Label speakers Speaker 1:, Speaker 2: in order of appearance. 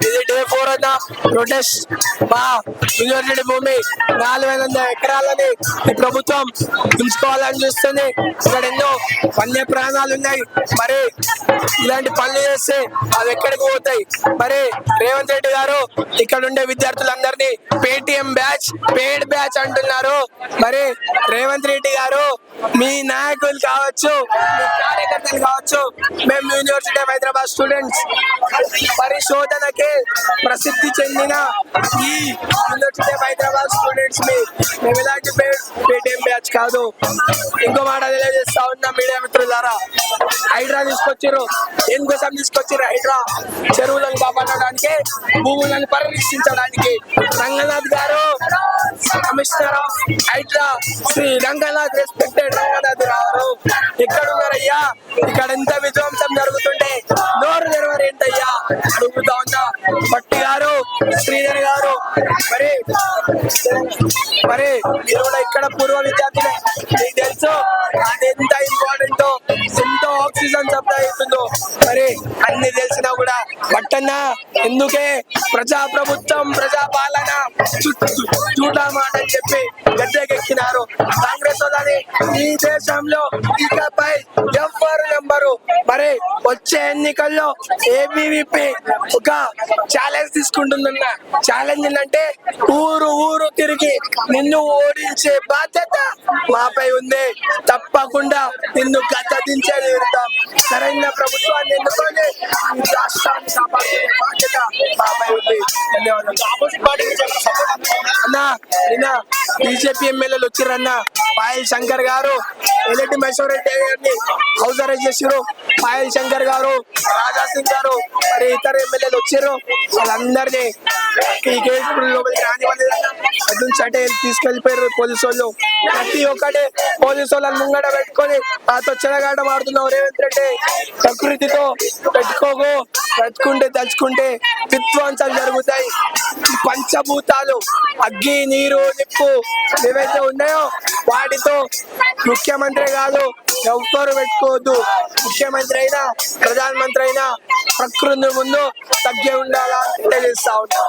Speaker 1: ఇది డే 4 అన్న ప్రొటెస్ట్ మా యూనివర్సిటీ భూమి 400 ఎకరాలని ఈ ప్రభుత్వం ఉంచుకోవాలని చూస్తుంది. ఇక్కడ ఎన్నో వన్య ప్రాణాలు ఉన్నాయి. మరి ఇలాంటి పనులు చేస్తే అవి ఎక్కడికి పోతాయి? మరి రేవంత్ రెడ్డి గారు ఇక్కడ ఉండే విద్యార్థులందరినీ పేటిఎం బ్యాచ్ పేడ్ బ్యాచ్ అంటున్నారు. మరి రేవంత్ రెడ్డి గారు మీ నాయకులు కావచ్చు, మీ కార్యకర్తలు కావచ్చు, మేము యూనివర్సిటీ ఆఫ్ హైదరాబాద్ స్టూడెంట్స్ పరిశోధనకే ప్రసిద్ధి చెందిన ఈ యూనివర్సిటీ ఆఫ్ హైదరాబాద్ స్టూడెంట్స్ ని మేము ఇలాంటి పేటిఎం బ్యాచ్ కాదు. ఇంకో మాట తెలియజేస్తా ఉన్నా మీడియా మిత్రులారా, హైడ్రా తీసుకొచ్చారు. ఎందుకోసం తీసుకొచ్చారు హైడ్రా? చెరువులను కాపాడడానికి, భూములను పరిరక్షించడానికి. రంగనాథ్ గారు commissioner of HYDRAA Shri Ranganath, respected Ranganath గారు ఎక్కడ ఉన్నారయ్యా? ఇక్కడ ఎంత విధ్వంసం జరుగుతుంటే నోరు తెరవరేంటయ్యా అడుగుతా ఉన్నా. భట్టి గారు, శ్రీధర్ గారు, మరి మీరు కూడా ఇక్కడ పూర్వ విద్యార్థులే, మీకు తెలుసు అది ఎంత ఇంపార్టెంట్, ఎంతో ఆక్సిజన్ సప్లై అవుతుందో. మరి అన్ని తెలిసినా కూడా బట్టన్న ఎందుకే ప్రజాప్రభుత్వం ప్రజా పాలన చూడా మాట అని చెప్పి గద్దెకెక్కినారు. కాంగ్రెస్ వాళ్ళని ఈ దేశంలో ఇకపై ఎవ్వరు నెంబరు. మరి వచ్చే ఎన్నికల్లో ఏబీవీపీ ఒక ఛాలెంజ్ తీసుకుంటుందన్న. ఛాలెంజ్ ఏంటంటే ఊరు ఊరు తిరిగి నిన్ను ఓడించే బాధ్యత మాపై ఉంది. తప్పకుండా నిన్ను గద్దెదించే తీరుతాం. సరైన ప్రభుత్వాన్ని ఎన్నుకొని రాష్ట్రాన్ని కాపాడే బాధ్యత మాపై ఉంది. అన్నా నిన్న బీజేపీ ఎమ్మెల్యేలు వచ్చిరన్న. పాయల్ శంకర్ గారు, ఎల్ఎటి మహేశ్వర రెడ్డి గారిని హౌస్ అరెస్ట్ చేసారు. పాయల్ శంకర్ గారు, రాజా సింగ్ గారు, మరి ఇతర ఎమ్మెల్యేలు వచ్చారు. వాళ్ళందరినీ ఈ కేసు లోపలికి రానివ్వలేదన్న. అతను చటే తీసుకెళ్లిపోయారు పోలీసు వాళ్ళు. ప్రతి ఒక్కటి పోలీసు వాళ్ళని ముంగట పెట్టుకొని నాతో చెలగాట మాడుతున్నావు రేవంత్ రెడ్డి. ప్రకృతితో పెట్టుకోకు, పెట్టుకుంటే తలుచుకుంటే విధ్వంసాలు జరుగుతాయి. పంచభూతాలు అగ్గి, నీరు, నిప్పు ఏవైతే ఉన్నాయో వాటితో ముఖ్యమంత్రి కాదు ఎవ్వరు పెట్టుకోవద్దు. ముఖ్యమంత్రి అయినా ప్రధానమంత్రి అయినా ప్రకృతి ముందు తగ్గే ఉండాలా తెలియజేస్తా ఉంటా.